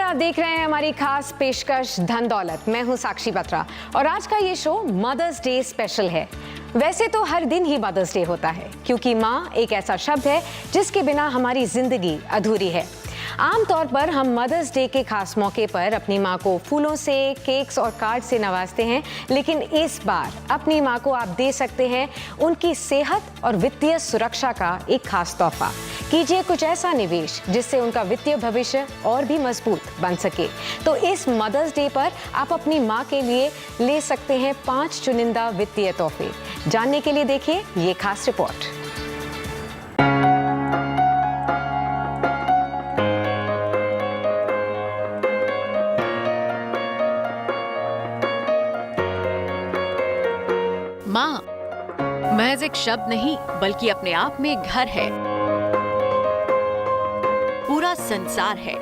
आप देख रहे हैं हमारी खास पेशकश धन दौलत। मैं हूं साक्षी बत्रा और आज का ये शो मदर्स डे स्पेशल है। वैसे तो हर दिन ही मदर्स डे होता है क्योंकि माँ एक ऐसा शब्द है जिसके बिना हमारी जिंदगी अधूरी है। आमतौर पर हम मदर्स डे के खास मौके पर अपनी माँ को फूलों से, केक्स और कार्ड से नवाजते हैं, लेकिन इस बार अपनी माँ को आप दे सकते हैं उनकी सेहत और वित्तीय सुरक्षा का एक खास तोहफा। कीजिए कुछ ऐसा निवेश जिससे उनका वित्तीय भविष्य और भी मजबूत बन सके। तो इस मदर्स डे पर आप अपनी माँ के लिए ले सकते हैं 5 चुनिंदा वित्तीय तोहफे। जानने के लिए देखिए ये खास रिपोर्ट। माँ महज एक शब्द नहीं बल्कि अपने आप में एक घर है, पूरा संसार है।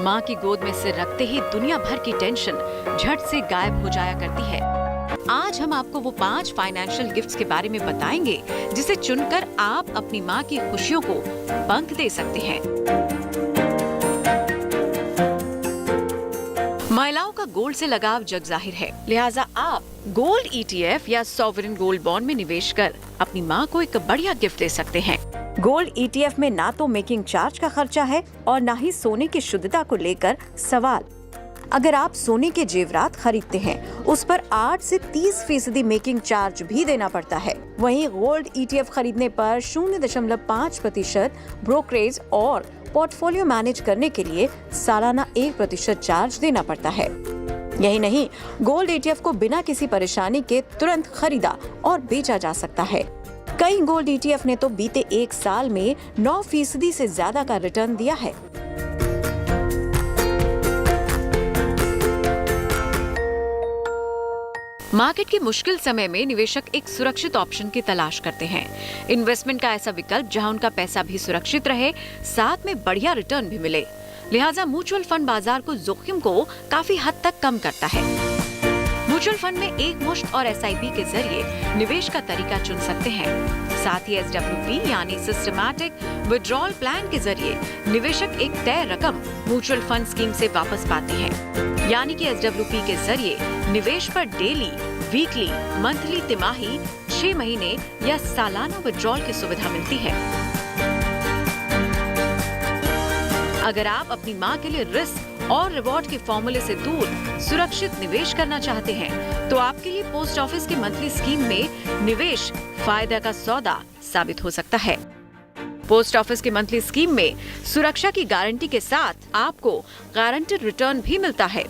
माँ की गोद में सिर रखते ही दुनिया भर की टेंशन झट से गायब हो जाया करती है। आज हम आपको वो 5 फाइनेंशियल गिफ्ट्स के बारे में बताएंगे जिसे चुनकर आप अपनी माँ की खुशियों को पंख दे सकते हैं। महिलाओं का गोल्ड से लगाव जग जाहिर है, लिहाजा आप गोल्ड ETF या सॉवरेन गोल्ड बॉन्ड में निवेश कर अपनी माँ को एक बढ़िया गिफ्ट दे सकते हैं। गोल्ड ETF में ना तो मेकिंग चार्ज का खर्चा है और ना ही सोने की शुद्धता को लेकर सवाल। अगर आप सोने के जेवरात खरीदते हैं उस पर 8 से 30% मेकिंग चार्ज भी देना पड़ता है। वहीं गोल्ड ETF खरीदने पर 0.5% ब्रोकरेज और पोर्टफोलियो मैनेज करने के लिए सालाना 1% चार्ज देना पड़ता है। यही नहीं, गोल्ड ETF को बिना किसी परेशानी के तुरंत खरीदा और बेचा जा सकता है। कई गोल्ड ETF ने तो बीते 1 साल में 9% से ज्यादा का रिटर्न दिया है। मार्केट के मुश्किल समय में निवेशक एक सुरक्षित ऑप्शन की तलाश करते हैं। इन्वेस्टमेंट का ऐसा विकल्प जहां उनका पैसा भी सुरक्षित रहे, साथ में बढ़िया रिटर्न भी मिले। लिहाजा म्यूचुअल फंड बाजार को जोखिम को काफी हद तक कम करता है। म्यूचुअल फंड में एक मुश्त और SIP के जरिए निवेश का तरीका चुन सकते हैं। साथ ही SWP यानी सिस्टमैटिक विड्रॉल प्लान के जरिए निवेशक एक तय रकम म्यूचुअल फंड स्कीम से वापस पाते हैं। यानी कि SWP के जरिए निवेश पर डेली, वीकली, मंथली, तिमाही, 6 महीने या सालाना विड्रॉल की सुविधा मिलती है। अगर आप अपनी माँ के लिए रिस्क और रिवॉर्ड के फॉर्मूले से दूर सुरक्षित निवेश करना चाहते हैं, तो आपके लिए पोस्ट ऑफिस की मंथली स्कीम में निवेश फायदा का सौदा साबित हो सकता है। पोस्ट ऑफिस की मंथली स्कीम में सुरक्षा की गारंटी के साथ आपको गारंटेड रिटर्न भी मिलता है।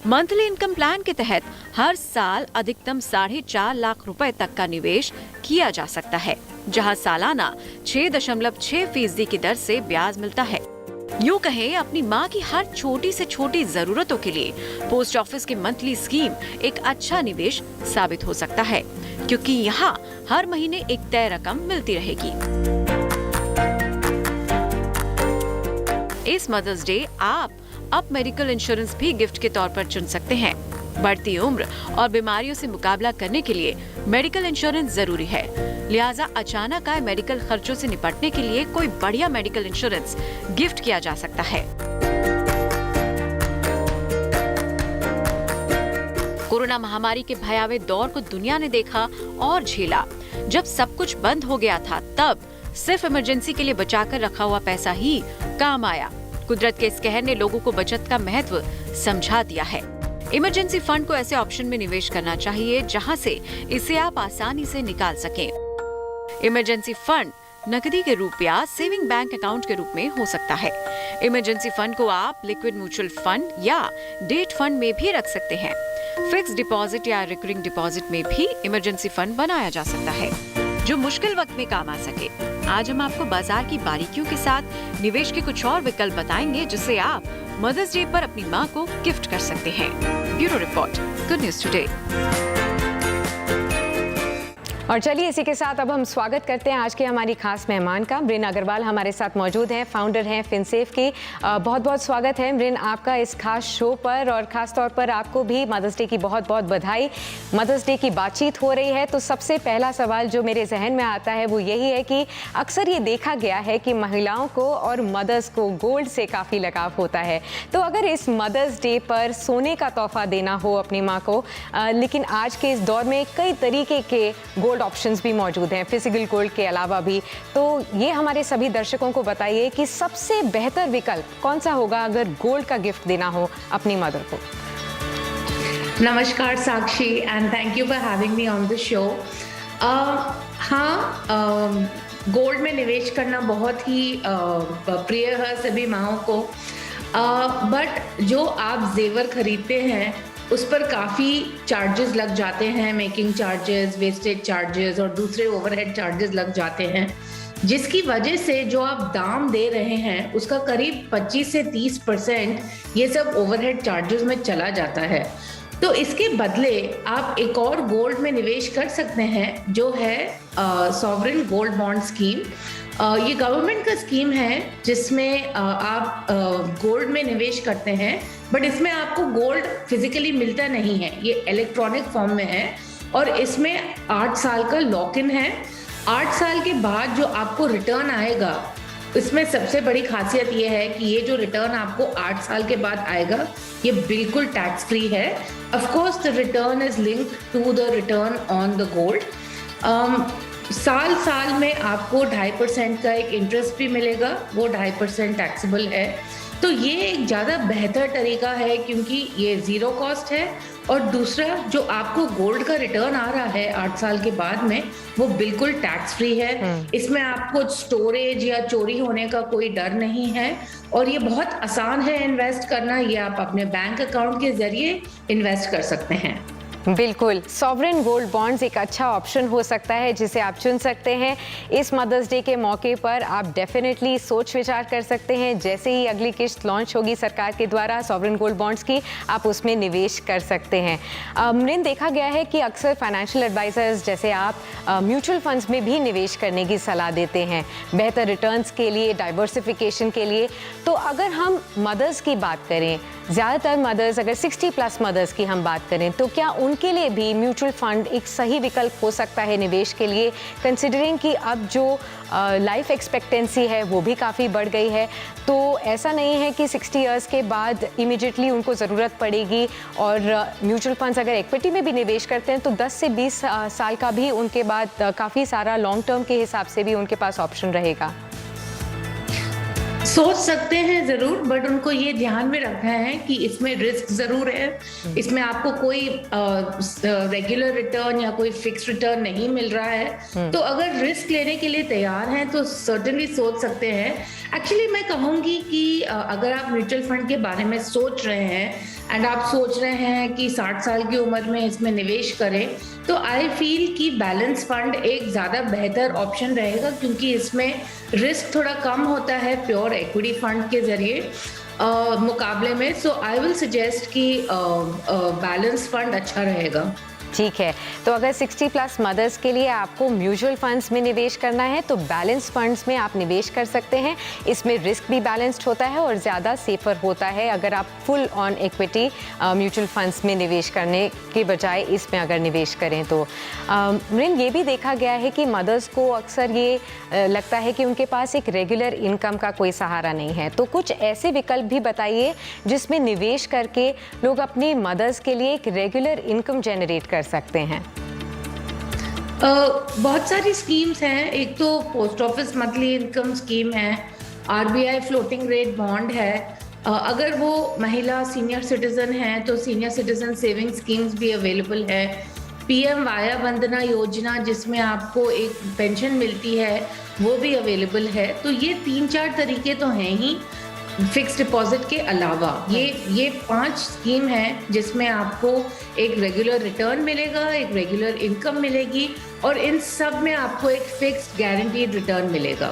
मंथली इनकम प्लान के तहत हर साल अधिकतम 4.5 लाख रुपए तक का निवेश किया जा सकता है, जहां सालाना 6.6% की दर से ब्याज मिलता है। यूँ कहें, अपनी माँ की हर छोटी से छोटी जरूरतों के लिए पोस्ट ऑफिस की मंथली स्कीम एक अच्छा निवेश साबित हो सकता है, क्योंकि यहाँ हर महीने एक तय रकम मिलती रहेगी। इस मदर्स डे आप अब मेडिकल इंश्योरेंस भी गिफ्ट के तौर पर चुन सकते हैं। बढ़ती उम्र और बीमारियों से मुकाबला करने के लिए मेडिकल इंश्योरेंस जरूरी है। लिहाजा अचानक आए मेडिकल खर्चों से निपटने के लिए कोई बढ़िया मेडिकल इंश्योरेंस गिफ्ट किया जा सकता है। कोरोना महामारी के भयावह दौर को दुनिया ने देखा और झेला। जब सब कुछ बंद हो गया था, तब सिर्फ इमरजेंसी के लिए बचाकर रखा हुआ पैसा ही काम आया। कुदरत के इस कहर ने लोगों को बचत का महत्व समझा दिया है। इमरजेंसी फंड को ऐसे ऑप्शन में निवेश करना चाहिए जहां से इसे आप आसानी से निकाल सकें। इमरजेंसी फंड नकदी के रूप या सेविंग बैंक अकाउंट के रूप में हो सकता है। इमरजेंसी फंड को आप लिक्विड म्यूचुअल फंड या डेट फंड में भी रख सकते हैं। फिक्स डिपॉजिट या रिकरिंग डिपॉजिट में भी इमरजेंसी फंड बनाया जा सकता है, जो मुश्किल वक्त में काम आ सके। आज हम आपको बाजार की बारीकियों के साथ निवेश के कुछ और विकल्प बताएंगे जिसे आप मदर्स डे पर अपनी माँ को गिफ्ट कर सकते हैं। Bureau report, good news today. और चलिए इसी के साथ अब हम स्वागत करते हैं आज के हमारी खास मेहमान का। मृन अग्रवाल हमारे साथ मौजूद हैं, फाउंडर हैं फिनसेफ की। बहुत बहुत स्वागत है मृन आपका इस खास शो पर, और ख़ास तौर पर आपको भी मदर्स डे की बहुत बहुत बधाई। मदर्स डे की बातचीत हो रही है तो सबसे पहला सवाल जो मेरे जहन में आता है वो यही है कि अक्सर ये देखा गया है कि महिलाओं को और मदर्स को गोल्ड से काफ़ी लगाव होता है। तो अगर इस मदर्स डे पर सोने का तोहफा देना हो अपनी माँ को, लेकिन आज के इस दौर में कई तरीके के गोल्ड ऑप्शंस भी मौजूद हैं, फिजिकल गोल्ड के अलावा भी, तो ये हमारे सभी दर्शकों को बताइए कि सबसे बेहतर विकल्प कौन सा होगा अगर गोल्ड का गिफ्ट देना हो अपनी मदर को। नमस्कार Sakshi, and thank you for having me on the show. Gold में निवेश करना बहुत ही प्रिय है सभी माँओं को, बट जो आप जेवर खरीदते हैं उस पर काफ़ी चार्जेस लग जाते हैं, मेकिंग चार्जेस, वेस्टेज चार्जेस और दूसरे ओवरहेड चार्जेस लग जाते हैं, जिसकी वजह से जो आप दाम दे रहे हैं उसका करीब 25 से 30% ये सब ओवरहेड चार्जेस में चला जाता है। तो इसके बदले आप एक और गोल्ड में निवेश कर सकते हैं जो है सॉवरेन गोल्ड बॉन्ड स्कीम। ये गवर्नमेंट का स्कीम है जिसमें आप गोल्ड में निवेश करते हैं, बट इसमें आपको गोल्ड फिजिकली मिलता नहीं है, ये इलेक्ट्रॉनिक फॉर्म में है, और इसमें 8 साल का लॉक इन है। 8 साल के बाद जो आपको रिटर्न आएगा, इसमें सबसे बड़ी खासियत ये है कि ये जो रिटर्न आपको 8 साल के बाद आएगा ये बिल्कुल टैक्स फ्री है। Of course the return is linked to the return on the gold. साल में आपको 2.5% का एक इंटरेस्ट भी मिलेगा, वो 2.5% टैक्सेबल है। तो ये एक ज़्यादा बेहतर तरीका है क्योंकि ये ज़ीरो कॉस्ट है, और दूसरा जो आपको गोल्ड का रिटर्न आ रहा है 8 साल के बाद में वो बिल्कुल टैक्स फ्री है। इसमें आपको स्टोरेज या चोरी होने का कोई डर नहीं है, और ये बहुत आसान है इन्वेस्ट करना। ये आप अपने बैंक अकाउंट के जरिए इन्वेस्ट कर सकते हैं। बिल्कुल, सॉवरेन गोल्ड बॉन्ड्स एक अच्छा ऑप्शन हो सकता है जिसे आप चुन सकते हैं। इस मदर्स डे के मौके पर आप डेफिनेटली सोच विचार कर सकते हैं। जैसे ही अगली किस्त लॉन्च होगी सरकार के द्वारा सॉवरेन गोल्ड बॉन्ड्स की, आप उसमें निवेश कर सकते हैं। मृन, देखा गया है कि अक्सर फाइनेंशियल एडवाइजर्स जैसे आप म्यूचुअल फंड्स में भी निवेश करने की सलाह देते हैं बेहतर रिटर्न्स के लिए, डाइवर्सिफिकेशन के लिए। तो अगर हम मदर्स की बात करें, ज़्यादातर मदर्स, अगर 60+ मदर्स की हम बात करें, तो क्या उनके लिए भी म्यूचुअल फंड एक सही विकल्प हो सकता है निवेश के लिए, कंसिडरिंग कि अब जो लाइफ एक्सपेक्टेंसी है वो भी काफ़ी बढ़ गई है? तो ऐसा नहीं है कि 60 इयर्स के बाद इमीडिएटली उनको ज़रूरत पड़ेगी, और म्यूचुअल फंड्स अगर इक्विटी में भी निवेश करते हैं तो 10 से 20 साल का भी उनके बाद काफ़ी सारा लॉन्ग टर्म के हिसाब से भी उनके पास ऑप्शन रहेगा। सोच सकते हैं ज़रूर, बट उनको ये ध्यान में रखना है कि इसमें रिस्क ज़रूर है। इसमें आपको कोई रेगुलर रिटर्न या कोई फिक्स रिटर्न नहीं मिल रहा है। तो अगर रिस्क लेने के लिए तैयार हैं तो सर्टेनली सोच सकते हैं। एक्चुअली मैं कहूँगी कि अगर आप म्यूचुअल फंड के बारे में सोच रहे हैं एंड आप सोच रहे हैं कि 60 साल की उम्र में इसमें निवेश करें, तो आई फील कि बैलेंस फंड एक ज़्यादा बेहतर ऑप्शन रहेगा, क्योंकि इसमें रिस्क थोड़ा कम होता है प्योर इक्विटी फंड के जरिए मुकाबले में। सो आई विल सजेस्ट कि बैलेंस फंड अच्छा रहेगा। ठीक है, तो अगर 60+ मदर्स के लिए आपको म्यूचुअल फंड्स में निवेश करना है तो बैलेंस फंड्स में आप निवेश कर सकते हैं। इसमें रिस्क भी बैलेंस्ड होता है और ज़्यादा सेफर होता है अगर आप full on equity mutual funds में निवेश करने के बजाय इसमें अगर निवेश करें तो। मृन, ये भी देखा गया है कि मदर्स को अक्सर ये लगता है कि उनके पास एक रेगुलर इनकम का कोई सहारा नहीं है, तो कुछ ऐसे विकल्प भी बताइए जिसमें निवेश करके लोग अपनी मदर्स के लिए एक रेगुलर इनकम जनरेट कर सकते हैं। बहुत सारी स्कीम्स हैं। एक तो post office monthly income scheme है, आरबीआई फ्लोटिंग रेट बॉन्ड है। अगर वो महिला सीनियर सिटीजन है तो सीनियर सिटीजन सेविंग स्कीम्स भी अवेलेबल है। पीएम वाया वंदना योजना जिसमें आपको एक पेंशन मिलती है वो भी अवेलेबल है। तो ये 3-4 तरीके तो हैं ही। फिक्स डिपॉजिट के अलावा ये 5 स्कीम है जिसमें आपको एक रेगुलर रिटर्न मिलेगा, एक रेगुलर इनकम मिलेगी और इन सब में आपको एक फिक्स्ड गारंटीड रिटर्न मिलेगा।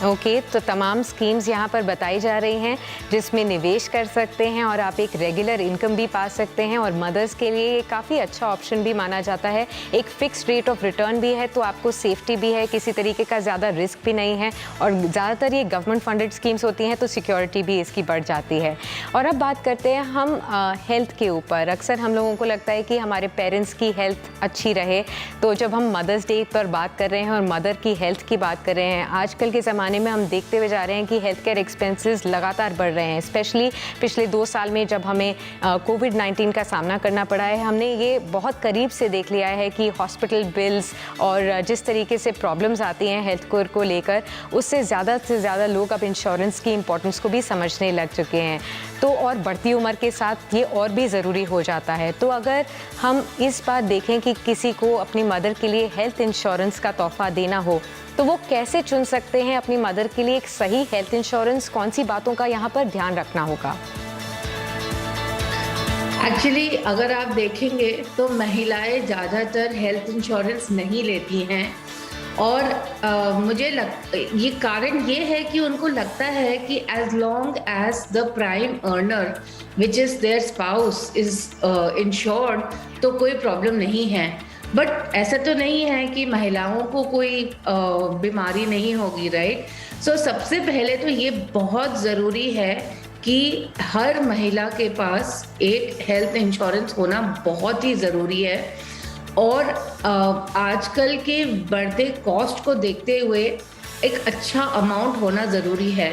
ओके, तो तमाम स्कीम्स यहाँ पर बताई जा रही हैं जिसमें निवेश कर सकते हैं और आप एक रेगुलर इनकम भी पा सकते हैं और मदर्स के लिए ये काफ़ी अच्छा ऑप्शन भी माना जाता है। एक फिक्स्ड रेट ऑफ रिटर्न भी है तो आपको सेफ्टी भी है, किसी तरीके का ज़्यादा रिस्क भी नहीं है और ज़्यादातर ये गवर्नमेंट फंडेड स्कीम्स होती हैं तो सिक्योरिटी भी इसकी बढ़ जाती है। और अब बात करते हैं हम हेल्थ के ऊपर। अक्सर हम लोगों को लगता है कि हमारे पेरेंट्स की हेल्थ अच्छी रहे, तो जब हम मदर्स डे पर बात कर रहे हैं और मदर की हेल्थ की बात कर रहे हैं, आजकल के ज़माने में हम देखते हुए जा रहे हैं कि हेल्थ केयर एक्सपेंसेस लगातार बढ़ रहे हैं। स्पेशली पिछले 2 साल में जब हमें कोविड-19 का सामना करना पड़ा है, हमने ये बहुत करीब से देख लिया है कि हॉस्पिटल बिल्स और जिस तरीके से प्रॉब्लम्स आती हैं हेल्थ केयर को लेकर, उससे ज़्यादा लोग अब इंश्योरेंस की इम्पोर्टेंस को भी समझने लग चुके हैं। तो और बढ़ती उम्र के साथ ये और भी ज़रूरी हो जाता है। तो अगर हम इस बात देखें कि किसी को अपनी मदर के लिए हेल्थ इंश्योरेंस का तोहफा देना हो तो वो कैसे चुन सकते हैं अपनी मदर के लिए एक सही हेल्थ इंश्योरेंस? कौन सी बातों का यहाँ पर ध्यान रखना होगा? एक्चुअली अगर आप देखेंगे तो महिलाएं ज़्यादातर हेल्थ इंश्योरेंस नहीं लेती हैं और ये कारण ये है कि उनको लगता है कि as long as the prime earner which is their spouse is insured तो कोई प्रॉब्लम नहीं है। बट ऐसा तो नहीं है कि महिलाओं को कोई बीमारी नहीं होगी, राइट? सो सबसे पहले तो ये बहुत ज़रूरी है कि हर महिला के पास एक हेल्थ इंश्योरेंस होना बहुत ही ज़रूरी है और आजकल के बढ़ते कॉस्ट को देखते हुए एक अच्छा अमाउंट होना ज़रूरी है।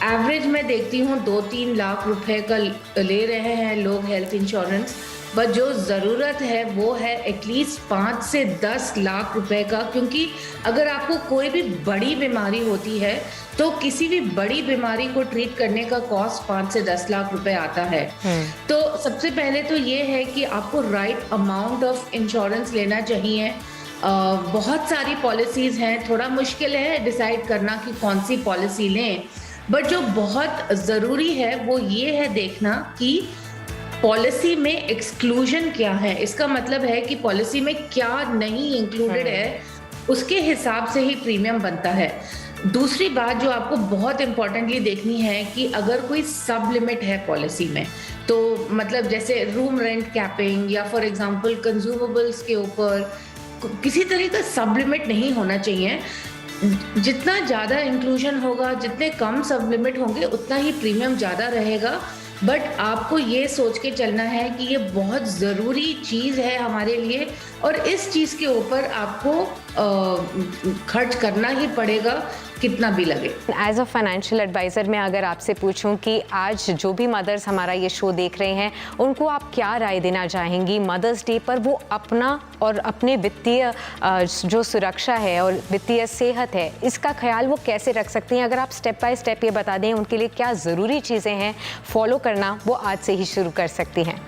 एवरेज मैं देखती हूँ 2-3 लाख रुपए का ले रहे हैं लोग हेल्थ इंश्योरेंस, बट जो ज़रूरत है वो है एटलीस्ट 5 से 10 लाख रुपए का, क्योंकि अगर आपको कोई भी बड़ी बीमारी होती है तो किसी भी बड़ी बीमारी को ट्रीट करने का कॉस्ट 5 से 10 लाख रुपए आता है। तो सबसे पहले तो ये है कि आपको राइट अमाउंट ऑफ इंश्योरेंस लेना चाहिए। बहुत सारी पॉलिसीज़ हैं, थोड़ा मुश्किल है डिसाइड करना कि कौन सी पॉलिसी लें, बट जो बहुत ज़रूरी है वो ये है देखना कि पॉलिसी में एक्सक्लूजन क्या है। इसका मतलब है कि पॉलिसी में क्या नहीं इंक्लूडेड है, उसके हिसाब से ही प्रीमियम बनता है। दूसरी बात जो आपको बहुत इंपॉर्टेंटली देखनी है कि अगर कोई सब लिमिट है पॉलिसी में, तो मतलब जैसे रूम रेंट कैपिंग या फॉर एग्जांपल कंज्यूमेबल्स के ऊपर किसी तरह का सब लिमिट नहीं होना चाहिए। जितना ज़्यादा इंक्लूजन होगा, जितने कम सब लिमिट होंगे, उतना ही प्रीमियम ज़्यादा रहेगा। बट आपको ये सोच के चलना है कि ये बहुत ज़रूरी चीज़ है हमारे लिए और इस चीज़ के ऊपर आपको खर्च करना ही पड़ेगा, कितना भी लगे। एज अ फाइनेंशियल एडवाइज़र मैं अगर आपसे पूछूं कि आज जो भी मदर्स हमारा ये शो देख रहे हैं उनको आप क्या राय देना चाहेंगी मदर्स डे पर? वो अपना और अपने वित्तीय जो सुरक्षा है और वित्तीय सेहत है इसका ख्याल वो कैसे रख सकती हैं? अगर आप स्टेप बाय स्टेप ये बता दें उनके लिए क्या ज़रूरी चीज़ें हैं फॉलो करना, वो आज से ही शुरू कर सकती हैं।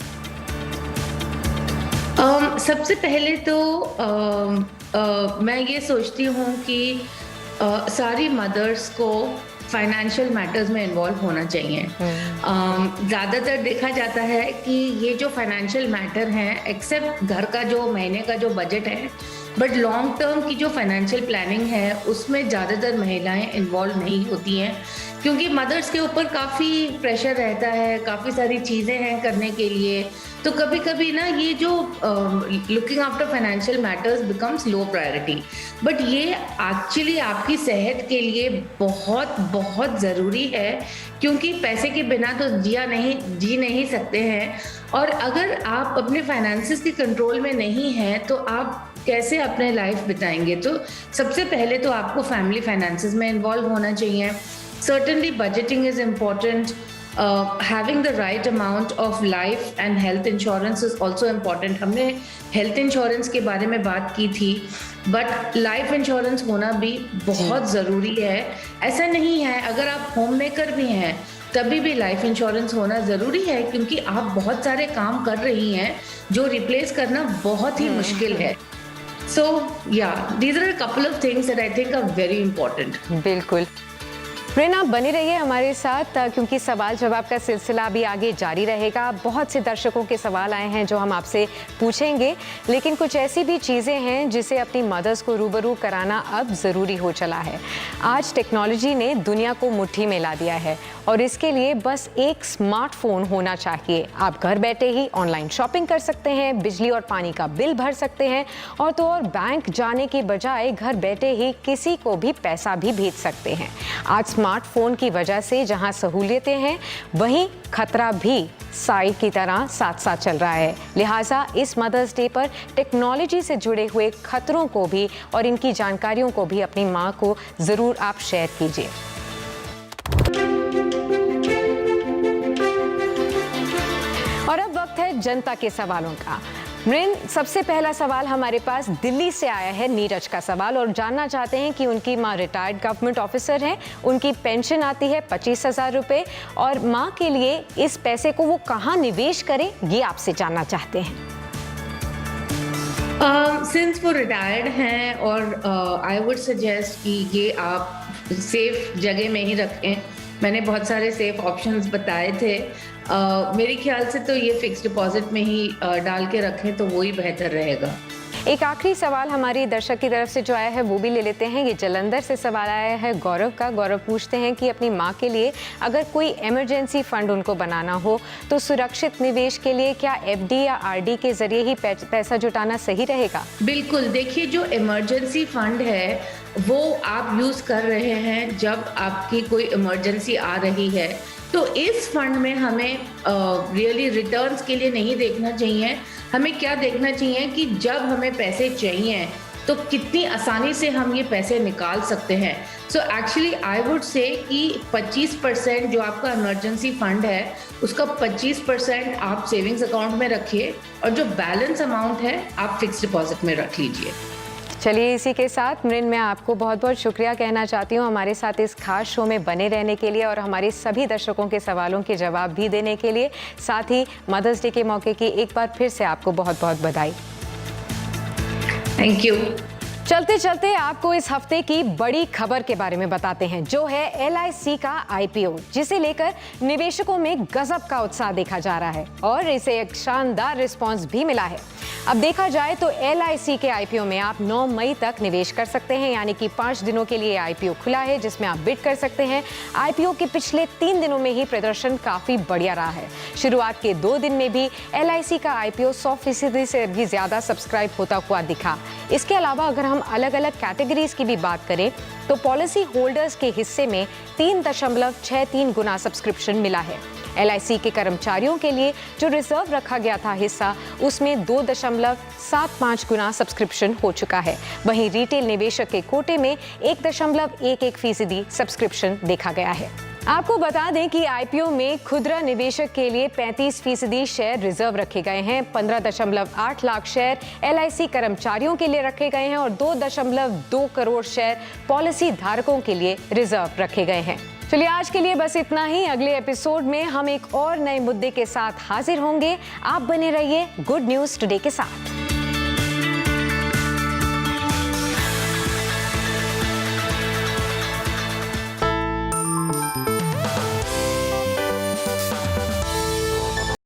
सबसे पहले तो मैं ये सोचती हूँ कि सारी मदर्स को फाइनेंशियल मैटर्स में इन्वॉल्व होना चाहिए। ज़्यादातर देखा जाता है कि ये जो फाइनेंशियल मैटर हैं, एक्सेप्ट घर का जो महीने का जो बजट है, बट लॉन्ग टर्म की जो फाइनेंशियल प्लानिंग है उसमें ज़्यादातर महिलाएं इन्वॉल्व नहीं होती हैं, क्योंकि मदर्स के ऊपर काफ़ी प्रेशर रहता है, काफ़ी सारी चीज़ें हैं करने के लिए। तो कभी कभी ना ये जो looking after financial matters becomes low priority, but ये एक्चुअली आपकी सेहत के लिए बहुत बहुत ज़रूरी है, क्योंकि पैसे के बिना तो जी नहीं सकते हैं। और अगर आप अपने फाइनेंसेस के कंट्रोल में नहीं हैं तो आप कैसे अपने लाइफ बिताएंगे? तो सबसे पहले तो आपको फैमिली फाइनेंसेस में इन्वॉल्व होना चाहिए। Certainly budgeting is important. Having the right amount of life and health insurance is also important. हमने health insurance के बारे में बात की थी, but life insurance होना भी बहुत ज़रूरी है। ऐसा नहीं है, अगर आप होम मेकर भी हैं तभी भी लाइफ इंश्योरेंस होना ज़रूरी है, क्योंकि आप बहुत सारे काम कर रही हैं जो रिप्लेस करना बहुत ही मुश्किल है। So yeah, these are a couple of things that I think are very important. बिल्कुल। रिन, आप बने रहिए हमारे साथ क्योंकि सवाल जवाब का सिलसिला भी आगे जारी रहेगा। बहुत से दर्शकों के सवाल आए हैं जो हम आपसे पूछेंगे, लेकिन कुछ ऐसी भी चीज़ें हैं जिसे अपनी मदर्स को रूबरू कराना अब ज़रूरी हो चला है। आज टेक्नोलॉजी ने दुनिया को मुट्ठी में ला दिया है और इसके लिए बस एक स्मार्टफोन होना चाहिए। आप घर बैठे ही ऑनलाइन शॉपिंग कर सकते हैं, बिजली और पानी का बिल भर सकते हैं और तो और बैंक जाने के बजाय घर बैठे ही किसी को भी पैसा भी भेज सकते हैं। आज स्मार्टफोन की वजह से जहां सहूलियतें हैं, वहीं खतरा भी साई की तरह साथ साथ चल रहा है। लिहाजा इस मदर्स डे पर टेक्नोलॉजी से जुड़े हुए खतरों को भी और इनकी जानकारियों को भी अपनी माँ को ज़रूर आप शेयर कीजिए। और अब वक्त है जनता के सवालों का। मृन, सबसे पहला सवाल हमारे पास दिल्ली से आया है। नीरज का सवाल और जानना चाहते हैं कि उनकी माँ रिटायर्ड गवर्नमेंट ऑफिसर हैं, उनकी पेंशन आती है 25,000 रुपये और माँ के लिए इस पैसे को वो कहाँ निवेश करें, ये आपसे जानना चाहते हैं। सिंस वो रिटायर्ड हैं और आई वुड सजेस्ट कि ये आप सेफ जगह में ही रखें। मैंने बहुत सारे सेफ ऑप्शंस बताए थे। मेरे ख्याल से तो ये फिक्स डिपॉजिट में ही डाल के रखें तो वो ही बेहतर रहेगा। एक आखिरी सवाल हमारी दर्शक की तरफ से जो आया है वो भी ले लेते हैं। ये जलंधर से सवाल आया है गौरव का। गौरव पूछते हैं कि अपनी माँ के लिए अगर कोई इमरजेंसी फंड उनको बनाना हो तो सुरक्षित निवेश के लिए क्या एफडी या आरडी के जरिए ही पैसा जुटाना सही रहेगा? बिल्कुल, देखिए जो इमरजेंसी फंड है वो आप यूज कर रहे हैं जब आपकी कोई इमरजेंसी आ रही है, तो इस फंड में हमें रियली रिटर्न्स के लिए नहीं देखना चाहिए। हमें क्या देखना चाहिए कि जब हमें पैसे चाहिए तो कितनी आसानी से हम ये पैसे निकाल सकते हैं। So actually I would say कि 25% जो आपका इमरजेंसी फंड है उसका 25% आप सेविंग्स अकाउंट में रखिए और जो बैलेंस अमाउंट है आप फिक्स डिपॉजिट में रख लीजिए। चलिए, इसी के साथ मृन, मैं आपको बहुत बहुत शुक्रिया कहना चाहती हूँ हमारे साथ इस खास शो में बने रहने के लिए और हमारे सभी दर्शकों के सवालों के जवाब भी देने के लिए। साथ ही मदर्स डे के मौके की एक बार फिर से आपको बहुत बहुत बधाई। Thank you. चलते चलते आपको इस हफ्ते की बड़ी खबर के बारे में बताते हैं, जो है LIC का IPO, जिसे लेकर निवेशकों में गजब का उत्साह देखा जा रहा है और इसे एक शानदार रिस्पांस भी मिला है। अब देखा जाए तो LIC के IPO में आप 9 मई तक निवेश कर सकते हैं, यानी कि 5 दिनों के लिए IPO खुला है जिसमें आप बिड कर सकते हैं। IPO के पिछले 3 दिनों में ही प्रदर्शन काफी बढ़िया रहा है। शुरुआत के 2 दिन में भी LIC का IPO 100% से भी ज्यादा सब्सक्राइब होता हुआ दिखा। इसके अलावा अगर हम अलग अलग कैटेगरीज की भी बात करें तो पॉलिसी होल्डर्स के हिस्से में 3.63 गुना सब्सक्रिप्शन मिला है। LIC के कर्मचारियों के लिए जो रिजर्व रखा गया था हिस्सा, उसमें 2.75 गुना सब्सक्रिप्शन हो चुका है। वहीं रिटेल निवेशक के कोटे में 1.11% सब्सक्रिप्शन देखा गया है। आपको बता दें कि IPO में खुदरा निवेशक के लिए 35% शेयर रिजर्व रखे गए हैं। 15.8 लाख शेयर LIC कर्मचारियों के लिए रखे गए हैं और 2.2 करोड़ शेयर पॉलिसी धारकों के लिए रिजर्व रखे गए हैं। चलिए, आज के लिए बस इतना ही। अगले एपिसोड में हम एक और नए मुद्दे के साथ हाजिर होंगे। आप बने रहिए गुड न्यूज टुडे के साथ।